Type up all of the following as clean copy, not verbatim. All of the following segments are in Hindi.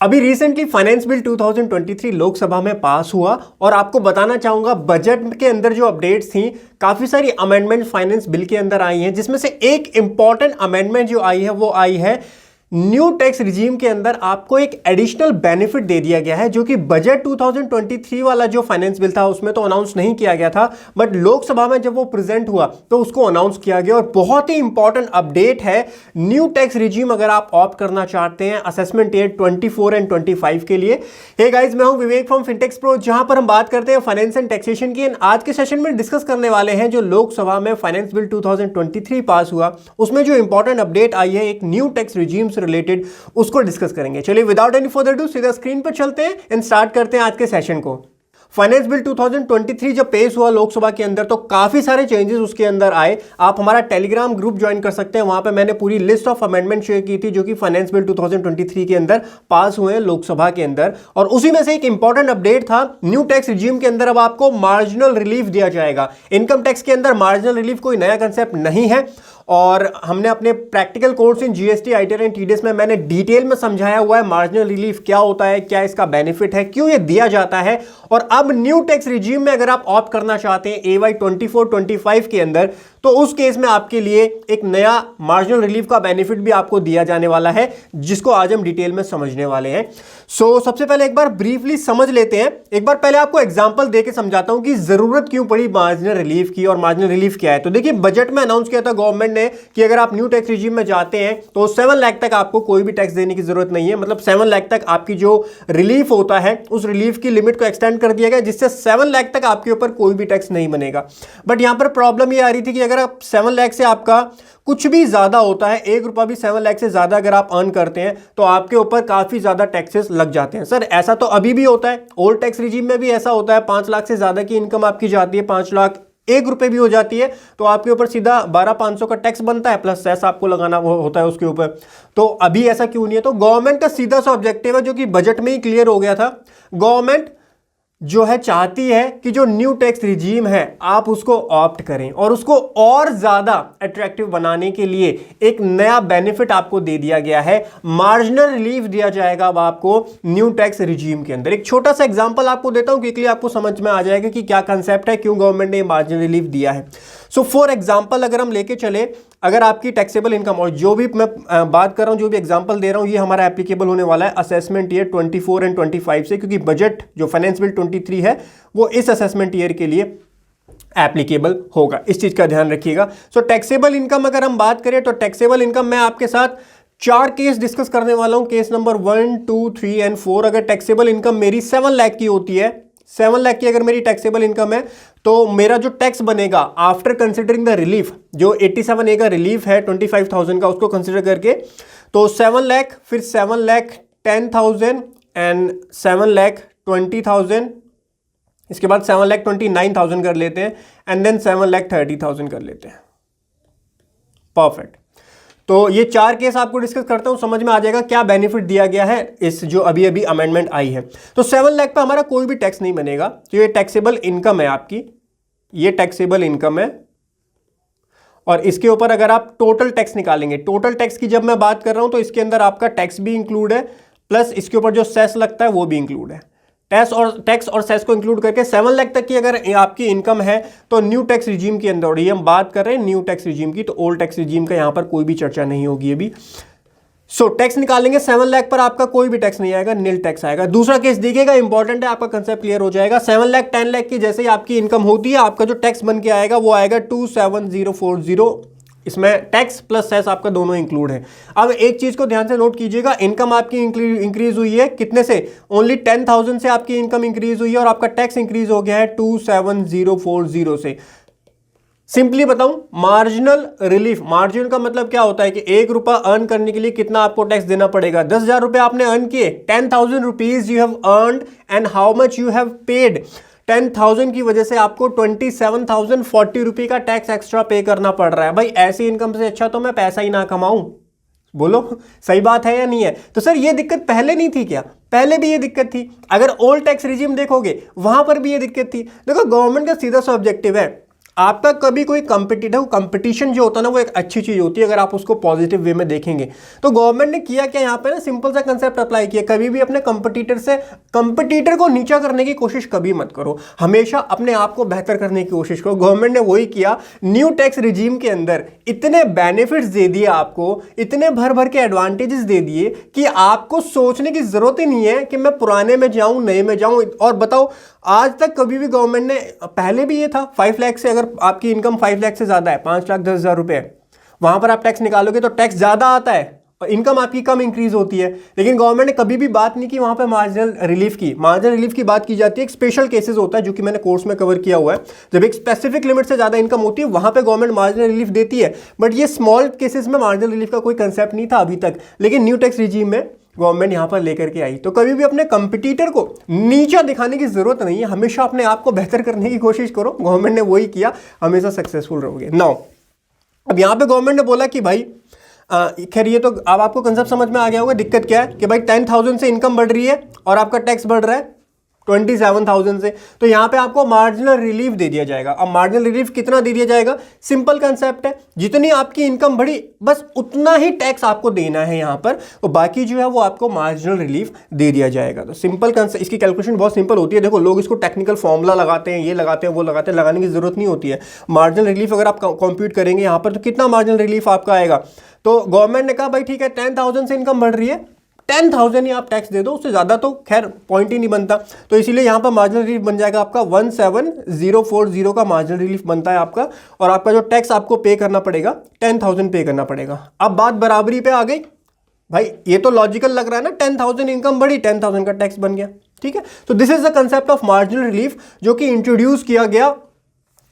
अभी रिसेंटली फाइनेंस बिल 2023 लोकसभा में पास हुआ और आपको बताना चाहूंगा बजट के अंदर जो अपडेट्स थी, काफी सारी अमेंडमेंट फाइनेंस बिल के अंदर आई हैं, जिसमें से एक इंपॉर्टेंट अमेंडमेंट जो आई है वो आई है न्यू टैक्स रिजीम के अंदर आपको एक एडिशनल बेनिफिट दे दिया गया है, जो कि बजट 2023 वाला जो फाइनेंस बिल था उसमें तो अनाउंस नहीं किया गया था, बट लोकसभा में जब वो प्रेजेंट हुआ तो उसको अनाउंस किया गया। और बहुत ही इंपॉर्टेंट अपडेट है न्यू टैक्स रिजीम अगर आप ऑप्ट करना चाहते हैं असेसमेंट ईयर 24 एंड 25 के लिए। हे गाइस, मैं हूं विवेक फ्रॉम फिनटेक्स प्रो, जहां पर हम बात करते हैं फाइनेंस एंड टैक्सेशन की। आज के सेशन में डिस्कस करने वाले हैं जो लोकसभा में फाइनेंस बिल 2023 पास हुआ, उसमें जो इंपॉर्टेंट अपडेट आई है एक न्यू टैक्स रिजीम रिलेटेड, उसको डिस्कस करेंगे। चलिए विदाउट एनी फर्दर डू सीधा स्क्रीन पर चलते हैं एंड स्टार्ट करते हैं आज के सेशन को। फाइनेंस बिल 2023 जब पेश हुआ लोकसभा के अंदर तो काफी सारे चेंजेस उसके अंदर आए। आप हमारा टेलीग्राम ग्रुप ज्वाइन कर सकते हैं, वहां पे मैंने पूरी लिस्ट ऑफ अमेंडमेंट शेयर की थी जो कि फाइनेंस बिल 2023 के अंदर पास हुए हैं लोकसभा के अंदर। और उसी में से एक इंपॉर्टेंट अपडेट था न्यू टैक्स रिजीम के अंदर अब आपको मार्जिनल रिलीफ दिया जाएगा। इनकम टैक्स के अंदर मार्जिनल रिलीफ कोई नया कंसेप्ट नहीं है और हमने अपने practical course in GST, ITR and TDS में मैंने डिटेल में समझाया हुआ है मार्जिनल रिलीफ क्या होता है, क्या इसका बेनिफिट है, क्यों ये दिया जाता है। और अब न्यू टैक्स रिजीम में अगर आप ऑप्ट करना चाहते हैं एवाई 24-25 के अंदर, तो उस केस में आपके लिए एक नया मार्जिनल रिलीफ का बेनिफिट भी आपको दिया जाने वाला है, जिसको आज हम डिटेल में समझने वाले हैं। सबसे पहले एक बार ब्रीफली समझ लेते हैं। एक बार पहले आपको एग्जांपल देके समझाता हूं कि जरूरत क्यों पड़ी मार्जिनल रिलीफ की और मार्जिनल रिलीफ क्या है। तो देखिए, बजट में अनाउंस किया था गवर्नमेंट ने कि अगर आप न्यू टैक्स रिजीम में जाते हैं तो 7 लाख तक आपको कोई भी टैक्स देने की जरूरत नहीं है। मतलब 7 लाख तक आपकी जो रिलीफ होता है उस रिलीफ की लिमिट को एक्सटेंड कर दिया गया, जिससे 7 लाख तक आपके ऊपर कोई भी टैक्स नहीं बनेगा। बट यहां पर प्रॉब्लम यह आ रही थी कि अगर आप 7 लाख से आपका कुछ भी ज्यादा होता है, 1 रुपया भी 7 लाख से ज्यादा अगर आप अर्न करते हैं तो आपके ऊपर काफी ज्यादा टैक्सेस लग जाते हैं। सर ऐसा तो अभी भी होता है, ओल्ड टैक्स रिजीम में भी ऐसा होता है। 5 लाख से ज्यादा की इनकम आपकी जाती है, 5 लाख 1 रुपए भी हो जाती है तो आपके ऊपर सीधा 12,500 का टैक्स बनता है, प्लस सेस आपको लगाना होता है उसके ऊपर। तो अभी ऐसा क्यों नहीं है? तो गवर्नमेंट का सीधा सा ऑब्जेक्टिव है जो कि बजट में ही क्लियर हो गया था। गवर्नमेंट जो है चाहती है कि जो न्यू टैक्स रिजीम है आप उसको ऑप्ट करें और उसको और ज्यादा अट्रैक्टिव बनाने के लिए एक नया बेनिफिट आपको दे दिया गया है। मार्जिनल रिलीफ दिया जाएगा अब आपको न्यू टैक्स रिजीम के अंदर। एक छोटा सा एग्जांपल आपको देता हूं, क्विकली आपको समझ में आ जाएगा कि क्या कंसेप्ट है, क्यों गवर्नमेंट ने मार्जिनल रिलीफ दिया है। सो फॉर एग्जांपल अगर हम लेके चले, अगर आपकी टैक्सेबल इनकम, और जो भी मैं बात कर रहा हूं, जो भी एग्जांपल दे रहा हूं, ये हमारा एप्लीकेबल होने वाला है असेसमेंट ईयर 24 एंड 25 से, क्योंकि बजट जो फाइनेंस बिल 23 है वो इस असेसमेंट ईयर के लिए एप्लीकेबल होगा। इस चीज का ध्यान रखिएगा। सो टैक्सेबल इनकम अगर हम बात करें तो टैक्सेबल इनकम मैं आपके साथ 4 केस डिस्कस करने वाला हूं। Case number 1, 2, 3 and 4। अगर टैक्सेबल इनकम मेरी 7 लाख की होती है, 7 लाख की अगर मेरी टैक्सेबल इनकम है, तो मेरा जो टैक्स बनेगा आफ्टर कंसिडरिंग द रिलीफ, जो 87A का रिलीफ है 25,000 का, उसको कंसिडर करके, तो 7 लाख, फिर 7 लाख 10,000 एंड 7 लाख 20,000, इसके बाद 7 लाख 29,000 कर लेते हैं एंड देन 7 लाख 30,000 कर लेते हैं। परफेक्ट। तो ये 4 केस आपको डिस्कस करता हूं, समझ में आ जाएगा क्या बेनिफिट दिया गया है इस जो अभी अभी अमेंडमेंट आई है। तो 7 लाख पे हमारा कोई भी टैक्स नहीं बनेगा, तो ये टैक्सेबल इनकम है आपकी, ये टैक्सेबल इनकम है। और इसके ऊपर अगर आप टोटल टैक्स निकालेंगे, टोटल टैक्स की जब मैं बात कर रहा हूं तो इसके अंदर आपका टैक्स भी इंक्लूड है, प्लस इसके ऊपर जो सेस लगता है वो भी इंक्लूड है। टैक्स और सेस को इंक्लूड करके 7 लाख तक की अगर आपकी इनकम है तो न्यू टैक्स रिजीम के अंदर, ये हम बात कर रहे हैं न्यू टैक्स रिजीम की, तो ओल्ड टैक्स रिजीम का यहां पर कोई भी चर्चा नहीं होगी अभी। टैक्स निकालेंगे 7 लाख पर आपका कोई भी टैक्स नहीं आएगा, नील टैक्स आएगा। दूसरा केस देखिएगा, इंपॉर्टेंट है, आपका कंसेप्ट क्लियर हो जाएगा। 7 लाख 10 लाख की जैसे ही आपकी इनकम होती है, आपका जो टैक्स बन के आएगा वो आएगा 27040। इसमें टैक्स प्लस सेस आपका दोनों इंक्लूड है। अब एक चीज को ध्यान से नोट कीजिएगा, इनकम आपकी इंक्रीज हुई है कितने से? ओनली 10,000 से आपकी इनकम इंक्रीज हुई है और आपका टैक्स इंक्रीज हो गया है 27040 से। सिंपली बताऊं, मार्जिनल रिलीफ, मार्जिन का मतलब क्या होता है कि 1 रुपया अर्न करने के लिए कितना आपको टैक्स देना पड़ेगा। 10,000 रुपए आपने अर्न किए, 10,000 rupees you have earned and how much you have paid. 10,000 की वजह से आपको 27,040 रुपए का टैक्स एक्स्ट्रा पे करना पड़ रहा है। भाई ऐसी इनकम से अच्छा तो मैं पैसा ही ना कमाऊं। बोलो सही बात है या नहीं है? तो सर ये दिक्कत पहले नहीं थी क्या? पहले भी ये दिक्कत थी। अगर ओल्ड टैक्स रिजीम देखोगे वहां पर भी ये दिक्कत थी। देखो गवर्नमेंट का सीधा सा ऑब्जेक्टिव है, आपका कभी कोई कंपटीशन जो होता है ना वो एक अच्छी चीज होती है अगर आप उसको पॉजिटिव वे में देखेंगे। तो गवर्नमेंट ने किया क्या यहाँ पे ना, सिंपल सा कंसेप्ट अप्लाई किया, कभी भी अपने कंपटीटर को नीचा करने की कोशिश कभी मत करो, हमेशा अपने आप को बेहतर करने की कोशिश करो। गवर्नमेंट ने वही किया, न्यू टैक्स रिजीम के अंदर इतने बेनिफिट्स दे दिए आपको, इतने भर भर के एडवांटेजेस दे दिए कि आपको सोचने की जरूरत ही नहीं है कि मैं पुराने में जाऊं नए में जाऊं। और बताओ आज तक कभी भी गवर्नमेंट ने, पहले भी ये था 5 लाख से, अगर आपकी इनकम 5 लाख से ज्यादा है, 5,10,000 रुपए, वहां पर आप टैक्स निकालोगे तो टैक्स ज्यादा आता है और इनकम आपकी कम इंक्रीज होती है। लेकिन गवर्नमेंट ने कभी भी बात नहीं की वहां पर मार्जिनल रिलीफ की। मार्जिनल रिलीफ की बात की जाती है, एक स्पेशल केसेस होता है जो कि मैंने कोर्स में कवर किया हुआ है, जब एक स्पेसिफिक लिमिट से ज्यादा इनकम होती है वहां पे गवर्नमेंट मार्जिनल रिलीफ देती है। बट ये स्मॉल केसेस में मार्जिनल रिलीफ का कोई कंसेप्ट नहीं था अभी तक, लेकिन न्यू टैक्स रिजीम में गवर्नमेंट यहां पर लेकर के आई। तो कभी भी अपने कंपटीटर को नीचा दिखाने की जरूरत नहीं है, हमेशा अपने आप को बेहतर करने की कोशिश करो। गवर्नमेंट ने वही किया, हमेशा सक्सेसफुल रहोगे। नाउ अब यहां पे गवर्नमेंट ने बोला कि भाई खैर ये तो अब आपको कंसेप्ट समझ में आ गया होगा, दिक्कत क्या है कि भाई 10,000 से इनकम बढ़ रही है और आपका टैक्स बढ़ रहा है 27,000 से, तो यहां पे आपको मार्जिनल रिलीफ दे दिया जाएगा। अब मार्जिनल रिलीफ कितना दे दिया जाएगा, सिंपल कंसेप्ट है, जितनी आपकी इनकम बढ़ी बस उतना ही टैक्स आपको देना है यहां पर, और बाकी जो है वो आपको मार्जिनल रिलीफ दे दिया जाएगा। तो सिंपल कंसेप्ट, इसकी कैलकुलेशन बहुत सिंपल होती है। देखो लोग इसको टेक्निकल फॉर्मूला लगाते हैं, ये लगाते हैं वो लगाते हैं, लगाने की जरूरत नहीं होती है। मार्जिनल रिलीफ अगर आप कंप्यूट करेंगे यहां पर तो कितना मार्जिनल रिलीफ आपका आएगा, तो गवर्नमेंट ने कहा भाई ठीक है 10,000 से इनकम बढ़ रही है, 10,000 ही आप टैक्स दे दो, उससे ज्यादा तो खैर पॉइंट ही नहीं बनता। तो इसीलिए यहां पर मार्जिनल रिलीफ बन जाएगा आपका 17,040 का मार्जिनल रिलीफ बनता है आपका, और आपका जो टैक्स आपको पे करना पड़ेगा 10,000 पे करना पड़ेगा। अब बात बराबरी पे आ गई, भाई ये तो लॉजिकल लग रहा है ना, 10,000 इनकम बढ़ी 10,000 का टैक्स बन गया, ठीक है। तो this is the concept of marginal relief जो कि इंट्रोड्यूस किया गया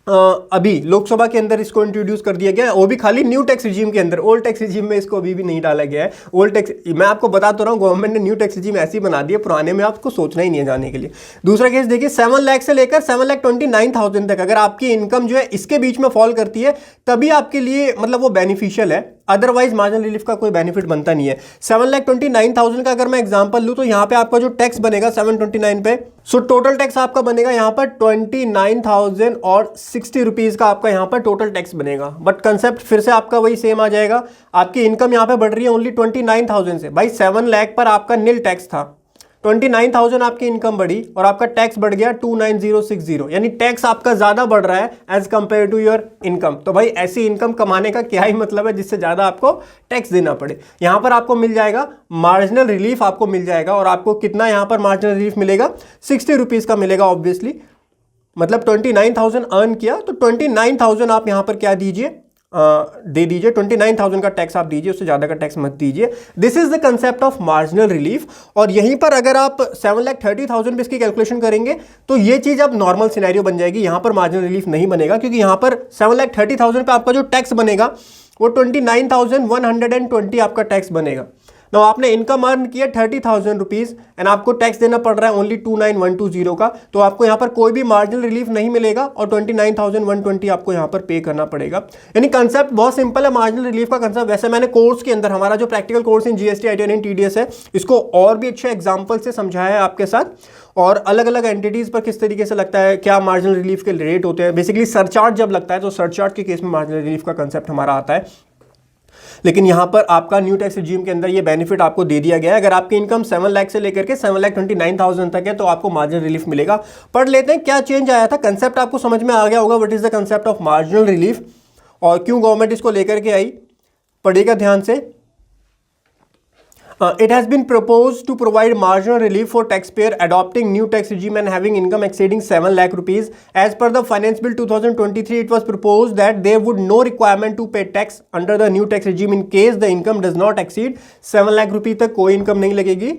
अभी लोकसभा के अंदर, इसको इंट्रोड्यूस कर दिया गया है, वो भी खाली न्यू टैक्स रिजीम के अंदर। ओल्ड टैक्स रिजीम में इसको अभी भी नहीं डाला गया है। ओल्ड टैक्स मैं आपको बता तो रहा हूं, गवर्नमेंट ने न्यू टैक्स रिजीम ऐसी बना दिया, पुराने में आपको सोचना ही नहीं है जाने के लिए। दूसरा केस देखिए, 7 लाख से लेकर 7,29,000 तक अगर आपकी इनकम जो है इसके बीच में फॉल करती है तभी आपके लिए मतलब वो बेनिफिशियल है, अदरवाइज मार्जिनल रिलीफ का कोई बेनिफिट बनता नहीं है। 7,29,000 का अगर मैं एग्जांपल लूं तो यहां पे आपका जो टैक्स बनेगा 729 पे, सो टोटल टैक्स आपका बनेगा यहां पर 29,060 रुपीज का आपका यहां पर टोटल टैक्स बनेगा। बट कंसेप्ट फिर से आपका वही सेम आ जाएगा, आपकी इनकम यहां पे बढ़ रही है ओनली 29,000 से, भाई 7 लाख पर आपका नील टैक्स था, 29,000 आपकी इनकम बढ़ी और आपका टैक्स बढ़ गया 29,060, यानी टैक्स आपका ज्यादा बढ़ रहा है as compared to your income. तो भाई ऐसी इनकम कमाने का क्या ही मतलब है जिससे ज्यादा आपको टैक्स देना पड़े। यहां पर आपको मिल जाएगा मार्जिनल रिलीफ, आपको मिल जाएगा, और आपको कितना यहां पर मार्जिनल रिलीफ मिलेगा, 60 रुपीज का मिलेगा ऑब्वियसली, मतलब 29,000 अर्न किया तो 29,000 आप यहां पर क्या दीजिए, दे दीजिए, 29,000 का टैक्स आप दीजिए, उससे ज्यादा का टैक्स मत दीजिए। This is the concept of marginal relief. और यहीं पर अगर आप 7,30,000 पे इसकी कैलकुलेशन करेंगे तो ये चीज अब नॉर्मल सिनेरियो बन जाएगी, यहां पर मार्जिनल रिलीफ नहीं बनेगा, क्योंकि यहां पर 7,30,000 पे आपका जो टैक्स बनेगा वो 29,120 आपका टैक्स बनेगा। ना आपने इनकम अर्न किया 30,000 रुपीज एंड आपको टैक्स देना पड़ रहा है ओनली 29,120 का, तो आपको यहां पर कोई भी मार्जिनल रिलीफ नहीं मिलेगा और 29,120 आपको यहां पर पे करना पड़ेगा। यानी कंसेप्ट बहुत सिंपल है मार्जिनल रिलीफ का कंसेप्ट। वैसे मैंने कोर्स के अंदर, हमारा जो practical course in GST ITR and TDS है, इसको और भी अच्छे एग्जाम्पल से समझाया है आपके साथ, और अलग अलग एंटिटीज पर किस तरीके से लगता है, क्या मार्जिनल रिलीफ के रेट होते हैं, बेसिकली सरचार्ज जब लगता है तो सरचार्ज के केस में मार्जिनल रिलीफ का कंसेप्ट हमारा आता है। लेकिन यहां पर आपका न्यू टैक्स रिजीम के अंदर ये बेनिफिट आपको दे दिया गया है, अगर आपकी इनकम 7 लाख से लेकर के 7,29,000 तक है तो आपको मार्जिनल रिलीफ मिलेगा। पढ़ लेते हैं क्या चेंज आया था, कंसेप्ट आपको समझ में आ गया होगा, what is the concept of marginal relief और क्यों गवर्नमेंट इसको लेकर के आई। पढ़िएगा ध्यान से। It has been proposed to provide marginal relief for taxpayer adopting new tax regime and having income exceeding 7 lakh rupees. As per the Finance Bill 2023, it was proposed that there would no requirement to pay tax under the new tax regime in case the income does not exceed 7 lakh rupees तक कोई इनकम नहीं लगेगी,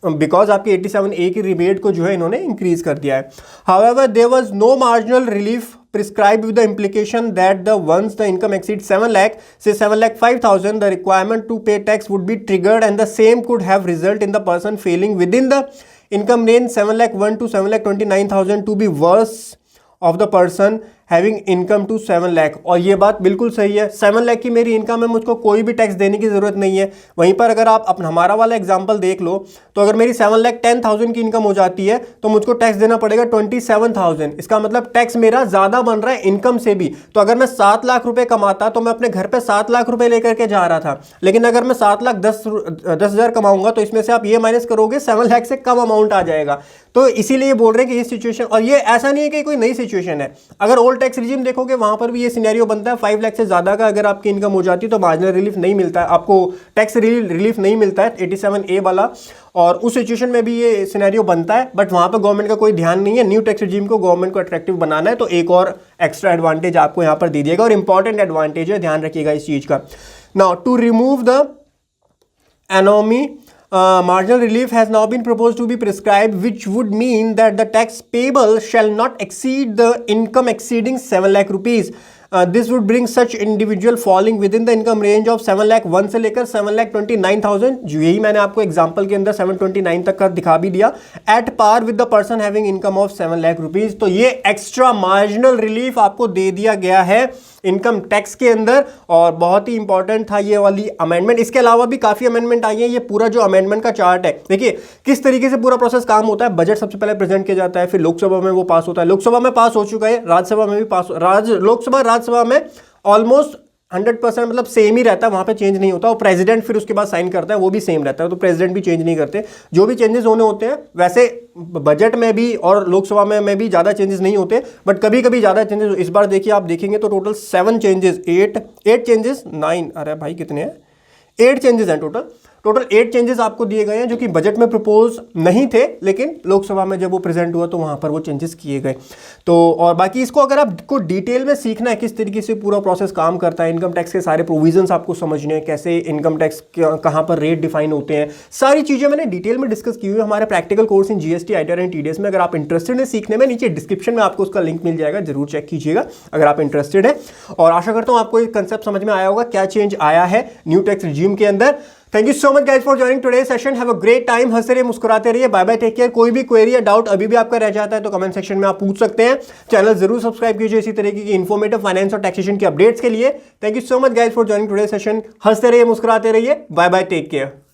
बिकॉज आपकी 87A की रिबेट को जो है इन्होंने इंक्रीज कर दिया है। However, there was no marginal relief prescribed with the implication that the once the income exceeds 7 lakh, say 7,05,000, the requirement to pay tax would be triggered and the same could have result in the person falling within the income range 7,01,000 to 7,29,000 to be worse of the person having income to 7 lakh, और ये बात बिल्कुल सही है। 7 लाख की मेरी इनकम है, मुझको कोई भी टैक्स देने की जरूरत नहीं है। वहीं पर अगर आप अपना हमारा वाला एग्जांपल देख लो, तो अगर मेरी 7,10,000 की इनकम हो जाती है तो मुझको टैक्स देना पड़ेगा 27,000। इसका मतलब टैक्स मेरा ज्यादा बन रहा है इनकम से भी। तो अगर मैं 7 लाख रुपए कमाता तो मैं अपने घर पे 7 लाख रुपए लेकर के जा रहा था, लेकिन अगर मैं 7,10,000 कमाऊंगा तो इसमें से आप ये माइनस करोगे 7 लाख से कम अमाउंट आ जाएगा। तो इसीलिए बोल रहे हैं कि ये सिचुएशन, और ये ऐसा नहीं है कि कोई नई सिचुएशन है। अगर ओल्ड टैक्स रिजीम देखोगे वहां पर भी ये सिनेरियो बनता है, 5 लाख से ज्यादा का अगर आपकी इनकम हो जाती है तो मार्जिनल रिलीफ नहीं मिलता है, आपको टैक्स रिलीफ नहीं मिलता है 87A वाला, और उस सिचुएशन में भी ये सिनेरियो बनता है। बट वहां पर गवर्नमेंट का कोई ध्यान नहीं है, न्यू टैक्स रिजीम को गवर्नमेंट को अट्रैक्टिव बनाना है, तो एक और एक्स्ट्रा एडवांटेज आपको यहां पर दे दिएगा, और इंपॉर्टेंट एडवांटेज है, ध्यान रखिएगा इस चीज का। Now to remove the anomaly, marginal relief has now been proposed to be prescribed, which would mean that the tax payable shall not exceed the income exceeding 7 lakh rupees. This would bring such individual falling within the income range of 7 lakh 1 से लेकर 7,29,000, जो यही मैंने आपको एग्जांपल के अंदर 729 तक का दिखा भी दिया, at par with the person having income of 7 lakh rupees. तो ये एक्स्ट्रा मार्जिनल रिलीफ आपको दे दिया गया है इनकम टैक्स के अंदर, और बहुत ही इंपॉर्टेंट था ये वाली अमेंडमेंट। इसके अलावा भी काफी अमेंडमेंट आई है। ये पूरा जो अमेंडमेंट का चार्ट है, देखिए किस तरीके से पूरा प्रोसेस काम होता है। बजट सबसे पहले प्रेजेंट किया जाता है, फिर लोकसभा में वो पास होता है, लोकसभा में पास हो चुका है, राज्यसभा में भी पास, लोकसभा राज्यसभा में ऑलमोस्ट 100% मतलब सेम ही रहता है, वहां पे चेंज नहीं होता। और प्रेसिडेंट फिर उसके बाद साइन करता है, वो भी सेम रहता है, तो प्रेसिडेंट भी चेंज नहीं करते। जो भी चेंजेस होने होते हैं वैसे बजट में भी और लोकसभा में भी ज्यादा चेंजेस नहीं होते, बट कभी कभी ज्यादा चेंजेस। इस बार देखिए, आप देखेंगे तो टोटल 7 चेंजेस, 8 चेंजेस, 9, अरे भाई कितने हैं, 8 चेंजेस हैं टोटल 8 चेंजेस आपको दिए गए हैं, जो कि बजट में प्रपोज नहीं थे, लेकिन लोकसभा में जब वो प्रेजेंट हुआ तो वहां पर वो चेंजेस किए गए। तो और बाकी इसको अगर आपको डिटेल में सीखना है किस तरीके से पूरा प्रोसेस काम करता है, इनकम टैक्स के सारे प्रोविजंस आपको समझने हैं, कैसे इनकम टैक्स कहां पर रेट डिफाइन होते हैं, सारी चीजें मैंने डिटेल में डिस्कस की हुई है हमारे practical course in GST, ITR and TDS में। अगर आप इंटरेस्टेड है सीखने में, नीचे डिस्क्रिप्शन में आपको उसका लिंक मिल जाएगा, जरूर चेक कीजिएगा अगर आप इंटरेस्टेड है। और आशा करता हूं आपको ये कंसेप्ट समझ में आया होगा, क्या चेंज आया है न्यू टैक्स रिजीम के अंदर। Thank you so much guys for joining today session. Have a great time, हंसते रहिए, मुस्कुराते रहिए, बाय बाय, टेक केयर। कोई भी क्वेरी या डाउट अभी भी आपका रह जाता है तो कमेंट सेक्शन में आप पूछ सकते हैं। चैनल जरूर सब्सक्राइब कीजिए इसी तरीके की इन्फॉर्मेटिव फाइनेंस और टैक्सेशन की अपडेट्स के लिए। Thank you so much guys for joining today session. हंसते रहिए, मुस्कुराते रहिए, बाय बाय, टेक केयर।